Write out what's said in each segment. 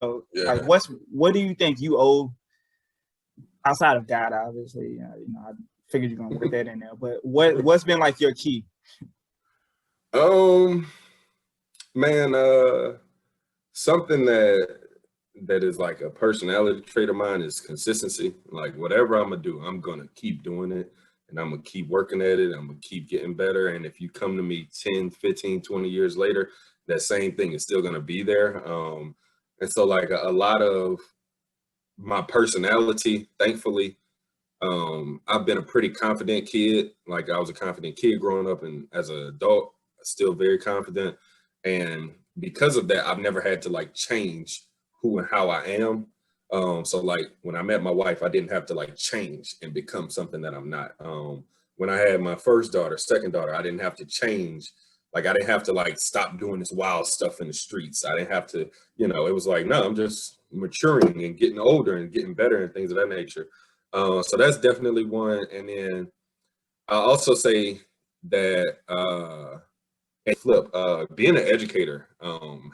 So, like, Yeah. what do you think you owe outside of God? Obviously, I figured you're gonna work that in there. But what's been like your key? Um, man, something that is like a personality trait of mine is consistency. Like whatever I'm gonna do, I'm gonna keep doing it and I'm gonna keep working at it. I'm gonna keep getting better. And if you come to me 10, 15, 20 years later, that same thing is still gonna be there. And so like a lot of my personality, thankfully, I've been a pretty confident kid. Like I was a confident kid growing up, and as an adult, still very confident. And because of that, I've never had to like change who and how I am. So like when I met my wife, I didn't have to like change and become something that I'm not. When I had my first daughter, second daughter, I didn't have to change. Like I didn't have to like stop doing this wild stuff in the streets. I didn't have to, it was like, no, I'm just maturing and getting older and getting better and things of that nature. So that's definitely one. And then I'll also say that being an educator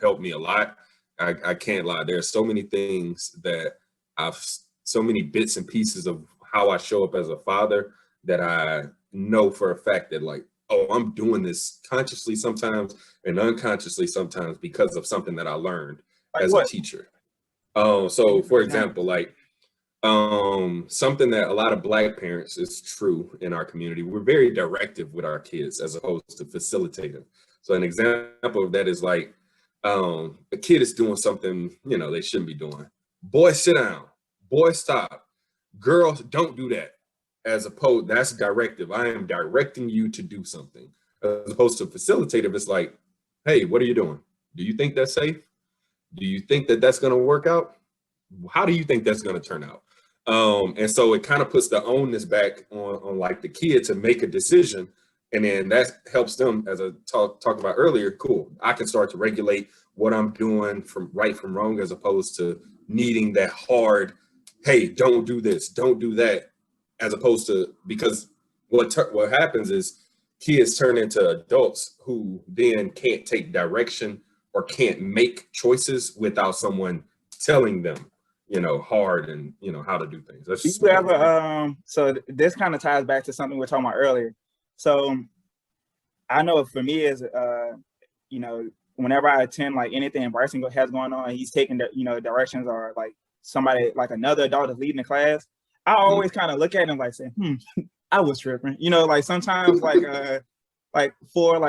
helped me a lot. I can't lie. There's so many things that so many bits and pieces of how I show up as a father that I know for a fact that like, oh, I'm doing this consciously sometimes and unconsciously sometimes because of something that I learned Like as a what? teacher. Give So me some for example, examples. like something that a lot of Black parents is true in our community. We're very directive with our kids as opposed to facilitative. So an example of that is like a kid is doing something, they shouldn't be doing. Boy, sit down. Boy, stop. Girls, don't do that. As opposed, that's directive. I am directing you to do something. As opposed to facilitative, it's like, hey, what are you doing? Do you think that's safe? Do you think that that's going to work out? How do you think that's going to turn out? And so it kind of puts the onus back on like the kid to make a decision. And then that helps them, as I talked about earlier, cool. I can start to regulate what I'm doing from right from wrong, as opposed to needing that hard, hey, don't do this, don't do that, as opposed to, because what happens is kids turn into adults who then can't take direction or can't make choices without someone telling them, hard and how to do things. That's Do just you my ever opinion. this kind of ties back to something we were talking about earlier. So I know for me is you know, whenever I attend like anything Bryson has going on, he's taking the directions, or like somebody like another adult is leading the class. I always Mhm. kind of look at him like saying, I was tripping. Like sometimes like for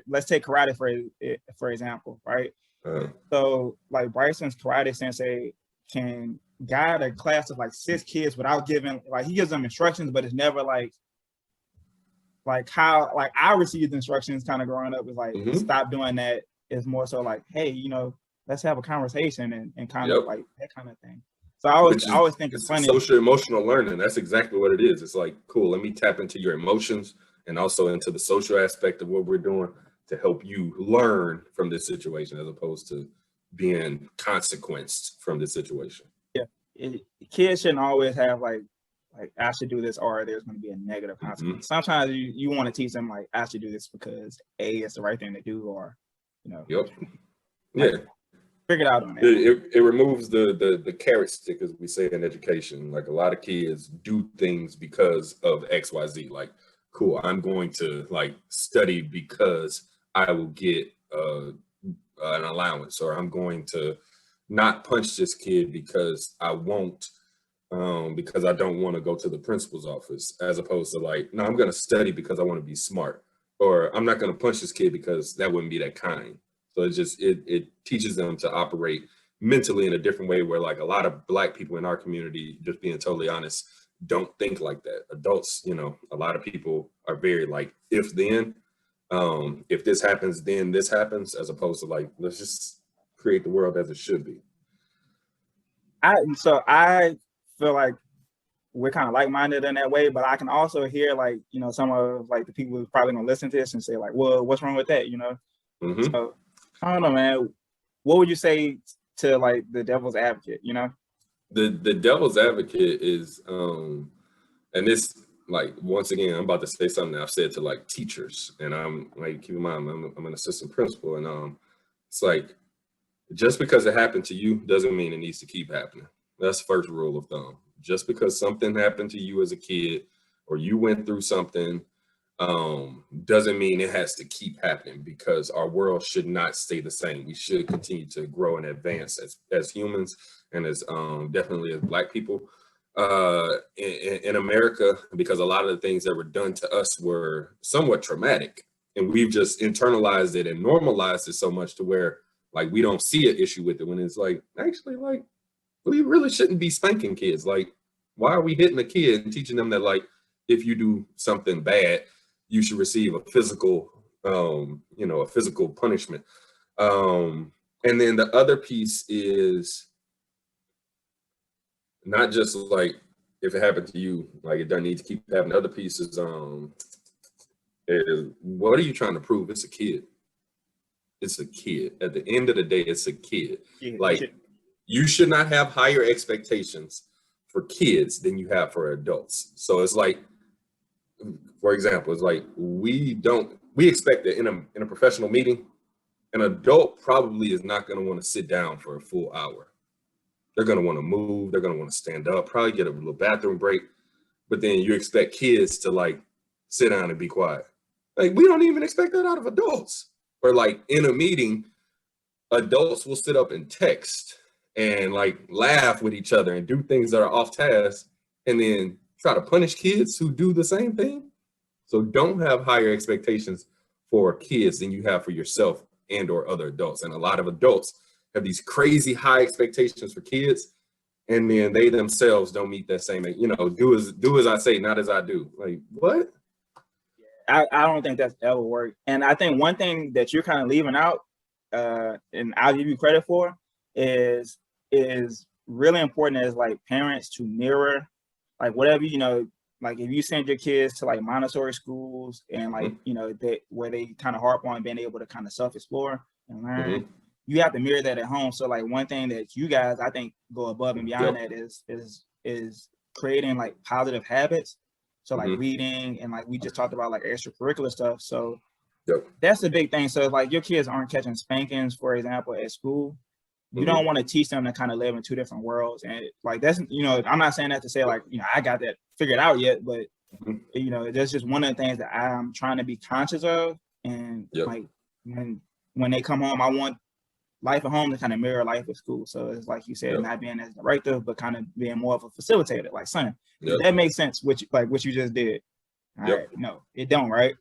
let's take karate for example, right? Uh, So like Bryson's karate sensei can guide a class of like 6 kids without giving, like, he gives them instructions, but it's never like how like I received instructions kind of growing up is like, mhm. stop doing that. Is more so like, hey, let's have a conversation and kind of Yep. like that kind of thing. So I always Which I is always think it's it's funny. social emotional learning. That's exactly what it is. It's like, cool, let me tap into your emotions and also into the social aspect of what we're doing to help you learn from this situation as opposed to being consequenced from this situation. Yeah, kids shouldn't always have like I should do this or there's going to be a negative Hmm. consequence. Sometimes you want to teach them like, I should do this because A, it's the right thing to do, or you know Yep. like Yeah. figure it out on that. It removes the carrot stick, as we say in education. Like a lot of kids do things because of XYZ. Like, cool, I'm going to like study because I will get an allowance, or I'm going to not punch this kid because I won't, because I don't want to go to the principal's office, as opposed to like, no, I'm going to study because I want to be smart, or I'm not going to punch this kid because that wouldn't be that kind. So it teaches them to operate mentally in a different way, where like a lot of Black people in our community, just being totally honest, don't think like that. Adults, a lot of people are very like, if this happens, then this happens, as opposed to like, let's just create the world as it should be. I feel like we're kind of like-minded in that way, but I can also hear like some of like the people who's probably gonna listen to this and say like, well, what's wrong with that? Hmm. So I don't know, man. What would you say to like the devil's advocate? The devil's advocate is, and this, like, once again, I'm about to say something that I've said to like teachers, and I'm like, keep in mind, I'm an assistant principal, and it's like, Just because it happened to you doesn't mean it needs to keep happening. That's the first rule of thumb. Just because something happened to you as a kid or you went through something doesn't mean it has to keep happening, because our world should not stay the same. We should continue to grow and advance as humans and as definitely as Black people in America, because a lot of the things that were done to us were somewhat traumatic, and we've just internalized it and normalized it so much to where like we don't see an issue with it, when it's like, actually, like, we really shouldn't be spanking kids. Like, why are we hitting a kid and teaching them that, like, if you do something bad, you should receive a physical, a physical punishment. And then the other piece is not just like, if it happened to you, like, it doesn't need to keep happening. The other piece is what are you trying to prove? It's a kid. It's a kid. At the end of the day, it's a kid. Yeah, like, you should not have higher expectations for kids than you have for adults. So it's like, for example, it's like we expect that in a professional meeting, an adult probably is not going to want to sit down for a full hour. They're going to want to move. They're going to want to stand up, probably get a little bathroom break. But then you expect kids to like sit down and be quiet. Like, we don't even expect that out of adults. Or like in a meeting, adults will sit up and text and like laugh with each other and do things that are off task, and then try to punish kids who do the same thing. So don't have higher expectations for kids than you have for yourself and or other adults. And a lot of adults have these crazy high expectations for kids, and then they themselves don't meet that same, do as I say, not as I do. Like, what? I don't think that's ever worked. And I think one thing that you're kind of leaving out, and I'll give you credit for, is really important as like parents to mirror, like whatever, like if you send your kids to like Montessori schools and like, where they kind of harp on being able to kind of self-explore and learn, you have to mirror that at home. So like one thing that you guys, I think, go above and beyond that is creating like positive habits. So like reading, and like we just talked about like extracurricular stuff. So that's the big thing. So like your kids aren't catching spankings, for example, at school. You don't want to teach them to kind of live in two different worlds. And like, that's, I'm not saying that to say like, I got that figured out yet, but that's just one of the things that I'm trying to be conscious of. And like when they come home, I want life at home to kind of mirror life at school. So it's like you said, not being as directive, but kind of being more of a facilitator, like, son, that makes sense, what you just did. All right. No, it don't, right?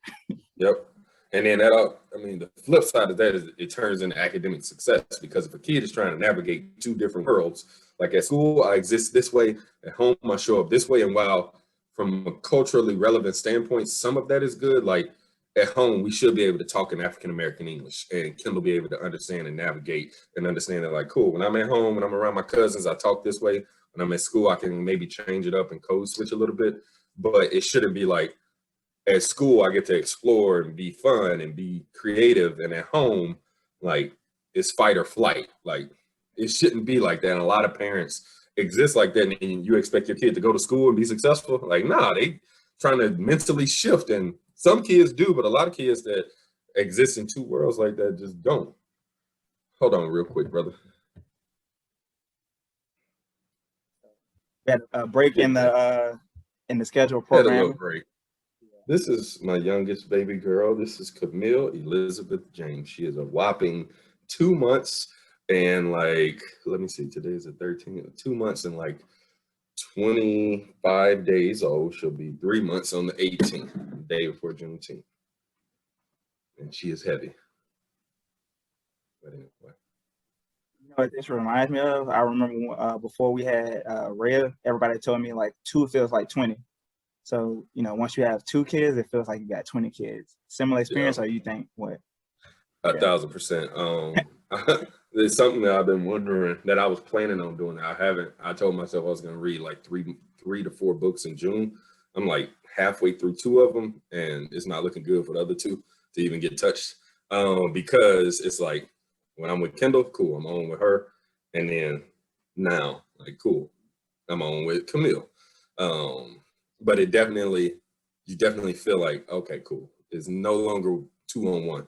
And then the flip side of that is it turns into academic success, because if a kid is trying to navigate two different worlds, like at school, I exist this way, at home, I show up this way. And while from a culturally relevant standpoint, some of that is good, like at home, we should be able to talk in African-American English, and Kendall be able to understand and navigate and understand that, like, cool, when I'm at home, when I'm around my cousins, I talk this way. When I'm at school, I can maybe change it up and code switch a little bit, but it shouldn't be like, at school, I get to explore and be fun and be creative, and at home, like, it's fight or flight. Like, it shouldn't be like that. And a lot of parents exist like that, and you expect your kid to go to school and be successful. Like, nah, they trying to mentally shift, and some kids do, but a lot of kids that exist in two worlds like that just don't. Hold on real quick, brother. Got a break in the schedule program. Had a little break. This is my youngest baby girl. This is Camille Elizabeth James. She is a whopping 2 months and like, let me see, today is the 13th, 2 months and like 25 days old. She'll be 3 months on the 18th, day before Juneteenth. And she is heavy. But anyway. You know what this reminds me of? I remember before we had Rhea, everybody told me like 2 feels like 20. So, once you have 2 kids, it feels like you got 20 kids. Similar experience, or you think what? 1,000%. There's something that I've been wondering that I was planning on doing. I told myself I was going to read like three to 4 books in June. I'm like halfway through 2 of them, and it's not looking good for the other 2 to even get touched. Because it's like, when I'm with Kendall, cool, I'm on with her. And then now, like, cool, I'm on with Camille. But you definitely feel like, okay, cool. It's no longer 2-on-1.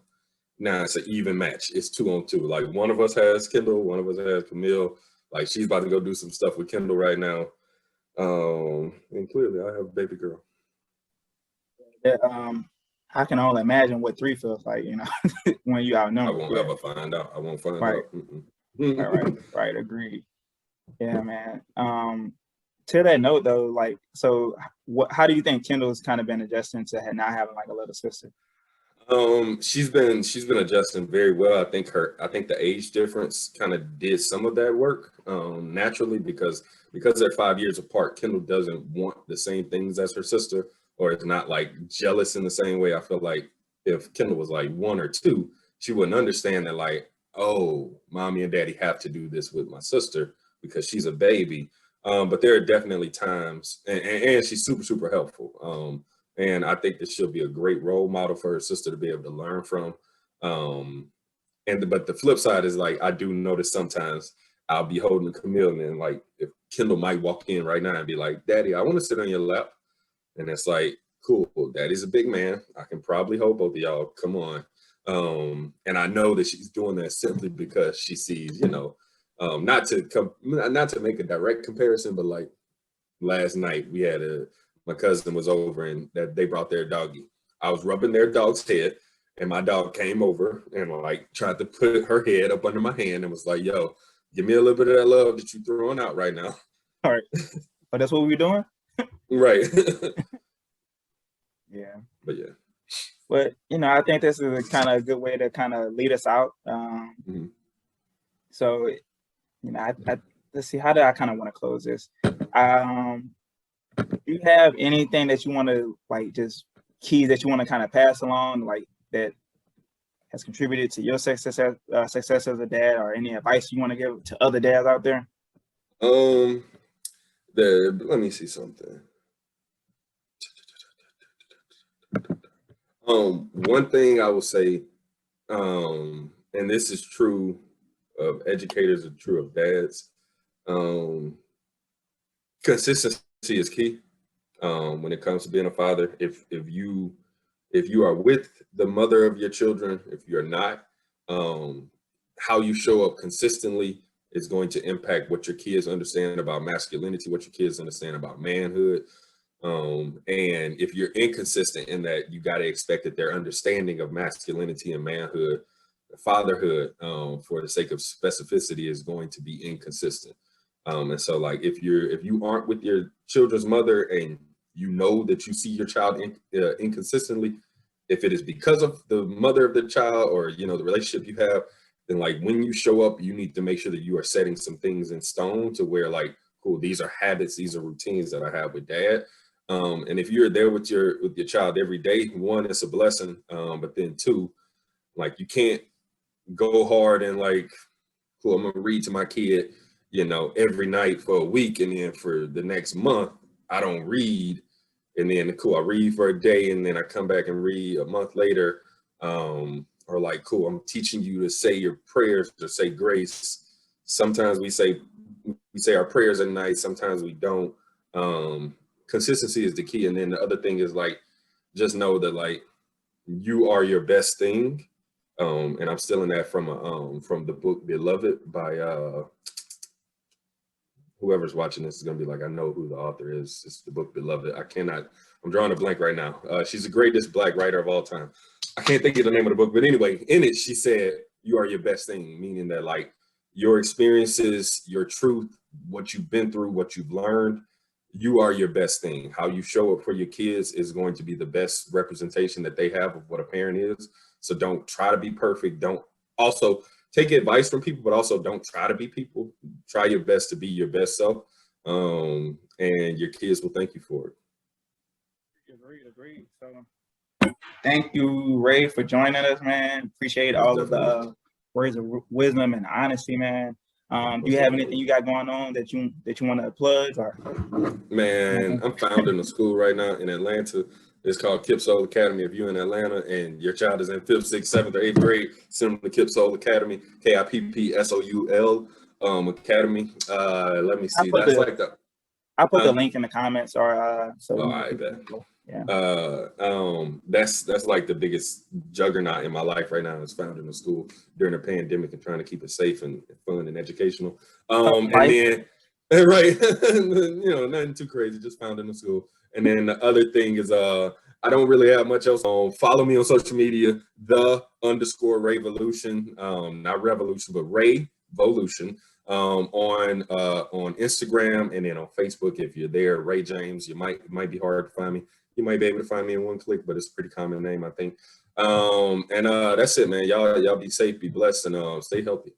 Now it's an even match. It's 2-on-2. Like one of us has Kendall, one of us has Camille. Like she's about to go do some stuff with Kendall right now. And clearly I have a baby girl. Yeah, I can only imagine what 3 feels like, when you I outnumbered. won't ever find out. I won't find Right. out. Right. Agreed. Yeah, man. To that note though, like, so how do you think Kendall's kind of been adjusting to not having like a little sister? She's been adjusting very well. I think the age difference kind of did some of that work naturally because they're 5 years apart. Kendall doesn't want the same things as her sister, or is not like jealous in the same way. I feel like if Kendall was like 1 or 2, she wouldn't understand that, like, oh, mommy and daddy have to do this with my sister because she's a baby. But there are definitely times, and she's super helpful. And I think that she'll be a great role model for her sister to be able to learn from. But the flip side is, like, I do notice sometimes I'll be holding Camille, and then, like, if Kendall might walk in right now and be like, "Daddy, I want to sit on your lap," and it's like, cool, Daddy's a big man. I can probably hold both of y'all. Come on. And I know that she's doing that simply because she sees, not to make a direct comparison, but like last night we had my cousin was over and that they brought their doggy. I was rubbing their dog's head, and my dog came over and like tried to put her head up under my hand and was like, "Yo, give me a little bit of that love that you're throwing out right now." All right. But that's what we're doing? Right. Yeah. But yeah. But, I think this is a kind of a good way to kind of lead us out. So, let's see, how do I kind of want to close this? Do you have anything that you want to, like, just keys that you want to kind of pass along, like, that has contributed to your success as a dad, or any advice you want to give to other dads out there? Let me see something. One thing I will say, and this is true of educators and true of dads, consistency is key when it comes to being a father. If you are with the mother of your children, if you're not, how you show up consistently is going to impact what your kids understand about masculinity, what your kids understand about manhood. And if you're inconsistent in that, you got to expect that their understanding of masculinity and manhood, fatherhood, for the sake of specificity, is going to be inconsistent. And so, like, if you aren't with your children's mother and you know that you see your child inconsistently, if it is because of the mother of the child or the relationship you have, then, like, when you show up, you need to make sure that you are setting some things in stone to where, like, cool, these are habits, these are routines that I have with dad. And if you're there with your child every day, one, it's a blessing. But then two, like, you can't go hard and like, cool, I'm gonna read to my kid, every night for a week, and then for the next month, I don't read. And then cool, I read for a day, and then I come back and read a month later. Or like, cool, I'm teaching you to say your prayers, to say grace. Sometimes we say our prayers at night, sometimes we don't. Consistency is the key. And then the other thing is, like, just know that, like, you are your best thing. And I'm stealing that from the book Beloved by whoever's watching this is gonna be like, I know who the author is. It's the book Beloved. I'm drawing a blank right now. She's the greatest Black writer of all time. I can't think of the name of the book, but anyway, in it, she said, you are your best thing, meaning that, like, your experiences, your truth, what you've been through, what you've learned, you are your best thing. How you show up for your kids is going to be the best representation that they have of what a parent is. So don't try to be perfect. Don't also take advice from people, but also don't try to be people. Try your best to be your best self. And your kids will thank you for it. Agreed. So thank you, Ray, for joining us, man. Appreciate all of the words of wisdom and honesty, man. Do you have anything you got going on that you want to plug? Or? Man, I'm founding a school right now in Atlanta. It's called Kip Soul Academy. If you're in Atlanta and your child is in 5th, 6th, 7th, or 8th grade, send them to Kip Soul Academy, KIPPSOUL Academy. Let me see. I put the link in the comments, or so. Oh, I bet. Yeah. That's like the biggest juggernaut in my life right now, is founding a school during a pandemic and trying to keep it safe and fun and educational. And Life. then right, nothing too crazy, just founding a school. And then the other thing is I don't really have much else. Follow me on social media, _Rayvolution, not revolution, but Rayvolution, on Instagram, and then on Facebook. If you're there, Ray James, it might be hard to find me. You might be able to find me in one click, but it's a pretty common name, I think. And that's it, man. Y'all be safe, be blessed, and stay healthy.